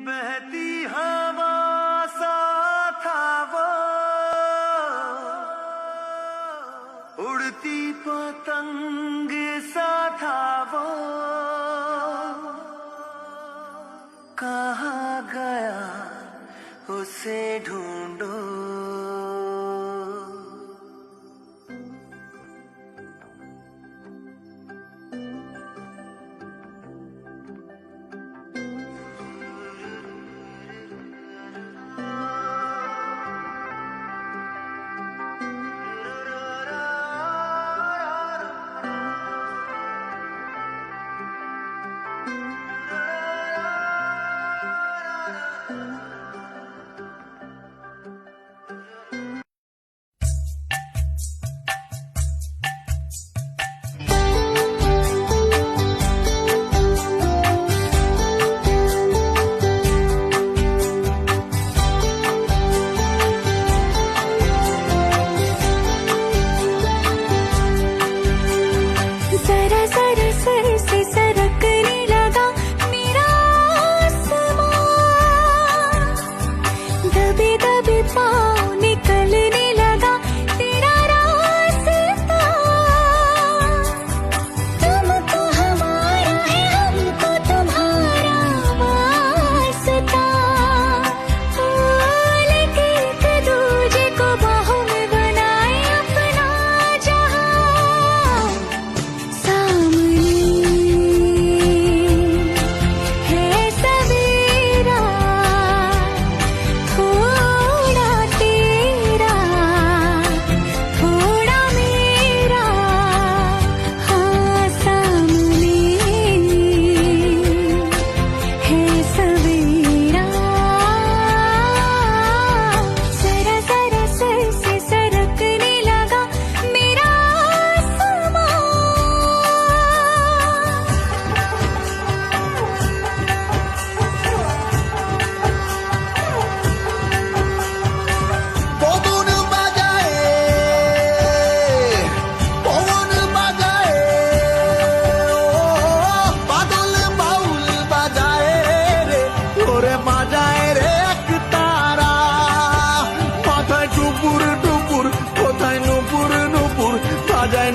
बहती हवा सा था वो, उड़ती पतंग सा था वो, कहाँ गया उसे ढूंढो।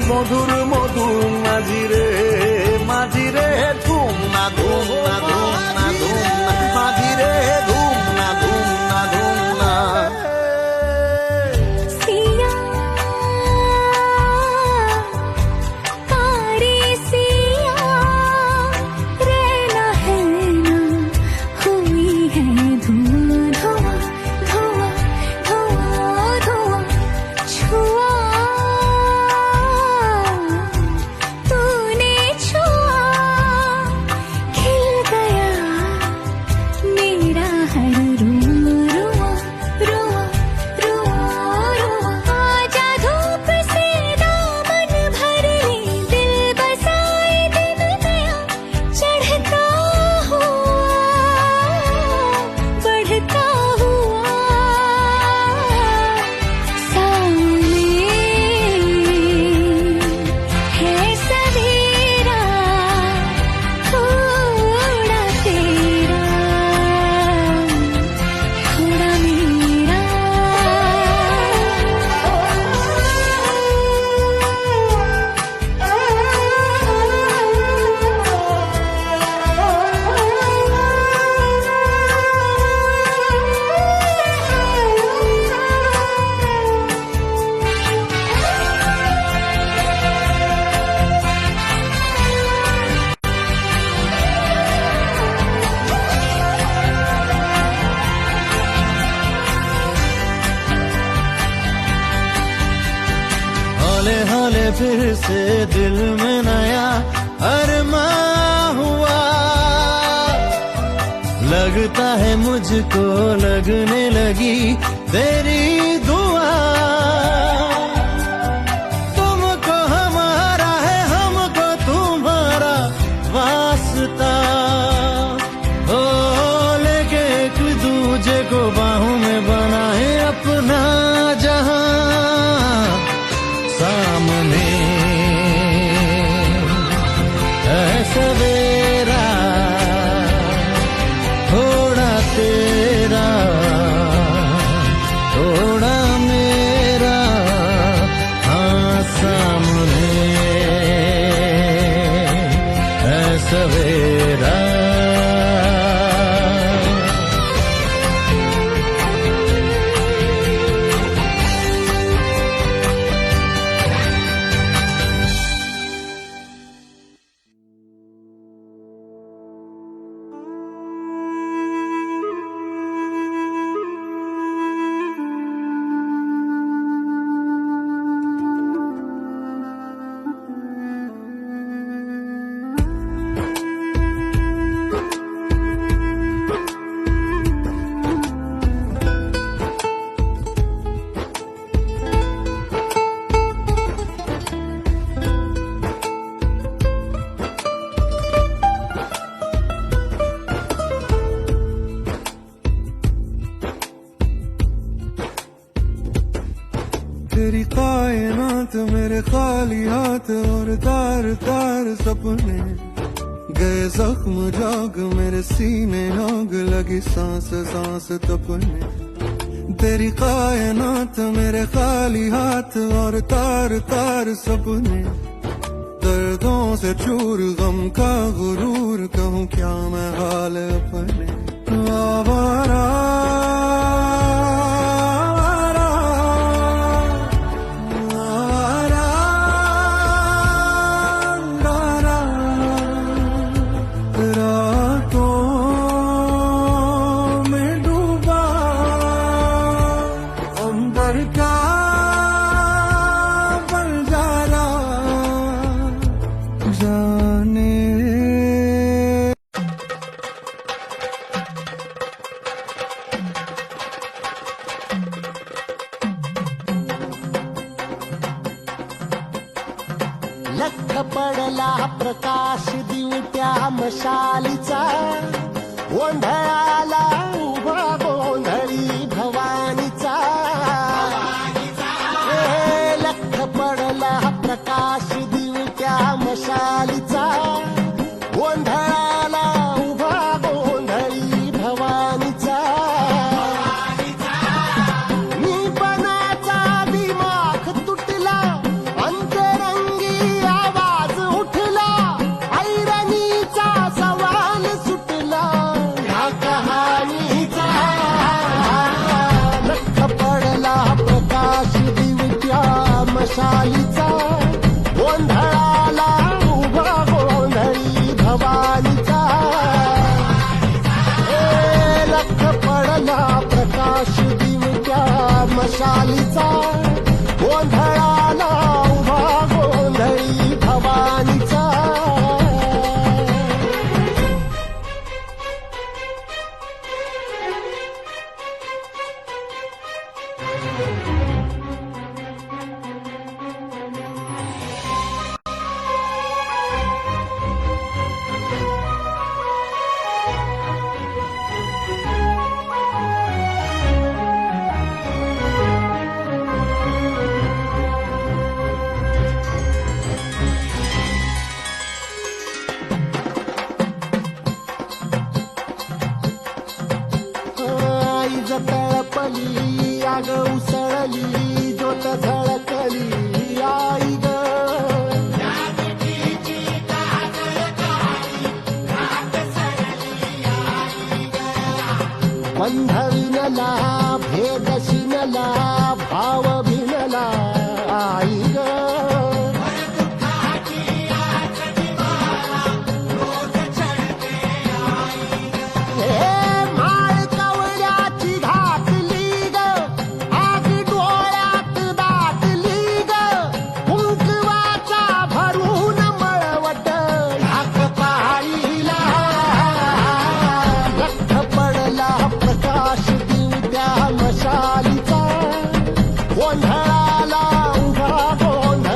মধুর মধুর মাঝিরে মাঝিরে ধুম না ধুম না ধুম না ধুম না মাঝিরে ধুম না ধুম না ধুম না। हौले हौले फिर से दिल में नया अरमां हुआ, लगता है मुझको लगने लगी तेरी दुआ। तुमको हमारा है हमको तुम्हारा वास्ता, हो लेके एक दूजे को बाहों में बनाए अपना जहां। सामने है सवेरा थोड़ा हाथ मेरे खाली हाथ और तार तार सपने गए जख्म जाग मेरे सीने आग लगी सांस सांस तपने तेरी कायनात मेरे खाली हाथ और तार तार सपने दर्दों से चूर गम का गुरूर कहूँ क्या मैं हाल अपने आवारा लख पडला प्रकाश दिवट्या मशालीचा गोंधळाला उभा गोंधळी भवानीचा लख पडला प्रकाश दिवट्या मशालीचा गोंधळाला उभा गोंधळी भवानीचा निपणाचा दिमाग तुटला अंतरंगी आवाज उठला ऐरणीचा सवाल सुटला ह्या कहाणीचा लख पडला प्रकाश दिवट्या मशालीचा गोंधळाला उभा गोंधळी भवानीचा लख पडला प्रकाश दिवट्या मशालीचा गोंधळाला उभा गोंधळी भवानीचा आईज तळपली आग उसळली ज्योत झळकली आई ग बंध विनला भेद शिनला भाव भिनला आई ग माळ कवड्याची घातली ग आग डोळ्यात दाटली ग कुंकवाचा भरून मळवट ह्याक पाळीला लख पडला प्रकाश दिवट्या मशालीचा गोंधळाला उभा गोंधळ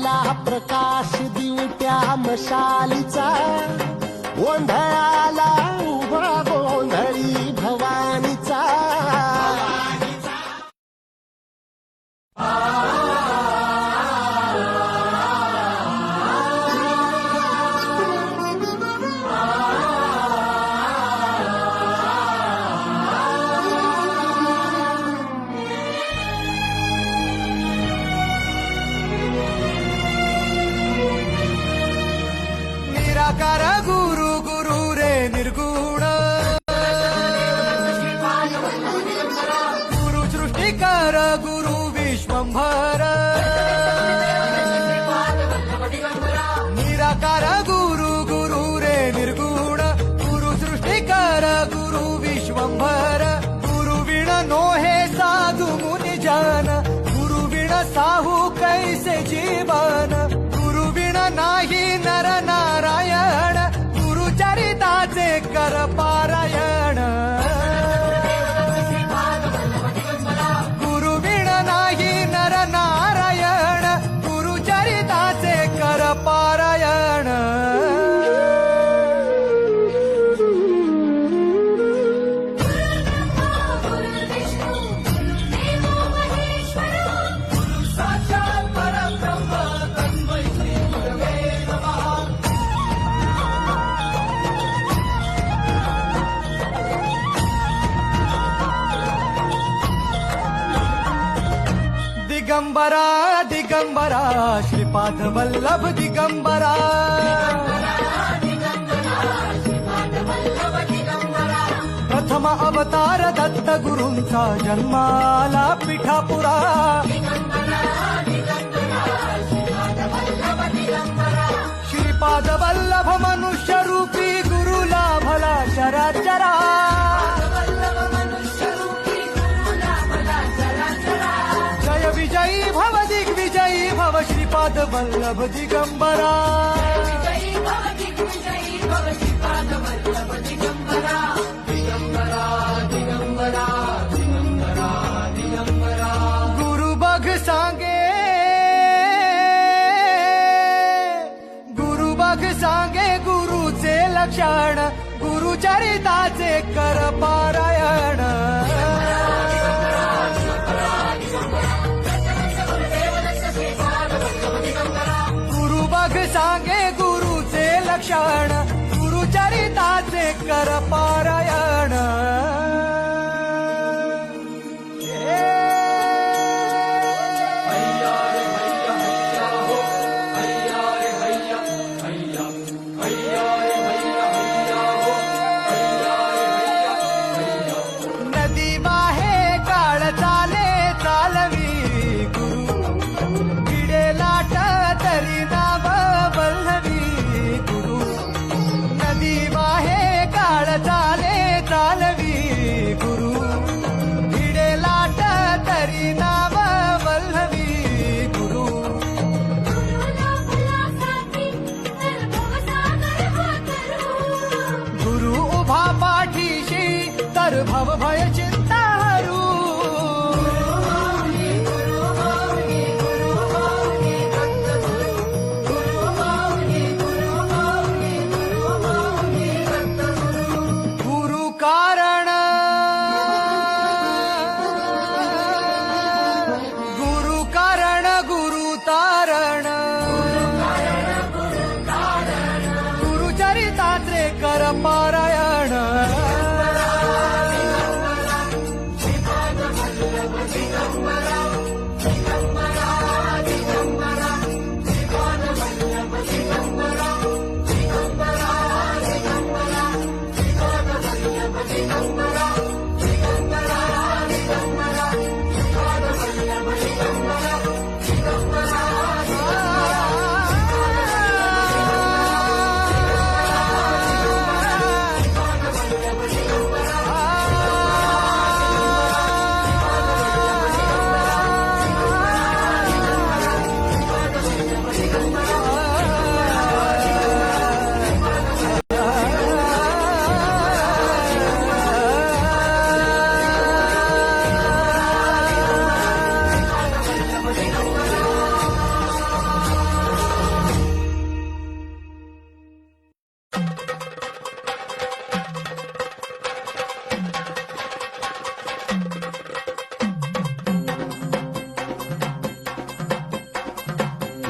आला प्रकाश दिवट्या मशालीचा गोंधळाला उभा गोंधळी भवानीचा निराकार गुरु गुरु रे निर्गुण गुरु सृष्टिकर गुरु विश्वंभर निराकार गुरु गुरु रे निर्गुण गुरु सृष्टिकर गुरु विश्वंभर गुरु विण नोहे साधु मुनि जन गुरु विण साहू कैसे जीवन गुरु विण नाही नर नारायण गुरु चरिताचे कर पारायण गुरु विण नाही नर नारायण गुरु चरिताचे कर पारायण दिगंबरा दिगंबरा श्रीपाद वल्लभ दिगंबरा प्रथम अवतार दत्त गुरूंचा जन्माला पिठापुरा श्रीपाद वल्लभ मनुष्य रूपी गुरु लाभला चराचरा जय विजयी भव दिग्विजयी भव श्रीपाद वल्लभ दिगंबरा गुरु बघ सांगे गुरु बघ सांगे गुरुचे लक्षण गुरु चरिताचे कर पारायण गुरु बघ सांगे गुरुचे लक्षण गुरु चरिताचे कर पारायण नदी बाहे काळ चाले चालवी गुरु किडे लाट तरी नाव वल्लवी गुरु नदी बाहे काळ चाले चालवी गुरु किडे लाट तरी नाव वल्लवी गुरु गुरु उभा पाठीशी तर भव भय चिंता हरू गुरु कारण गुरु कारण गुरु तारण गुरु चरिताचे कर पारायण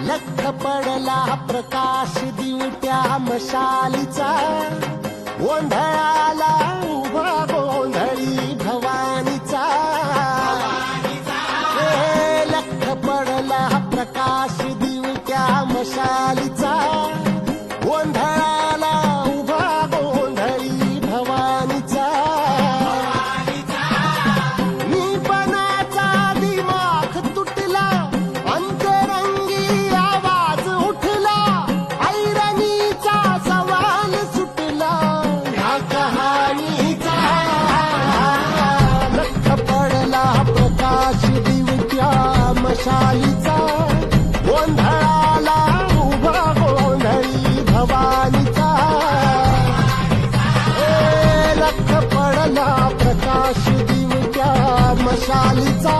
लख पडला प्रकाश दिवट्या मशालीचा गोंधळाला उभा गोंधळी भवानीचा हे लख पडला प्रकाश दिवट्या मशालीचा गोंधळाला उभा गोंधळी भवानीचा मीपणाचा दिमाग तुटला अंतरंगी आवाज उठला ऐरणीचा सवाल सुटला या कहाणीचा लख पडला प्रकाश दिवट्या मशालीचा गोंधळाला उभा गोंधळी भवानीचा लख पडला प्रकाश दिवट्या मशालीचा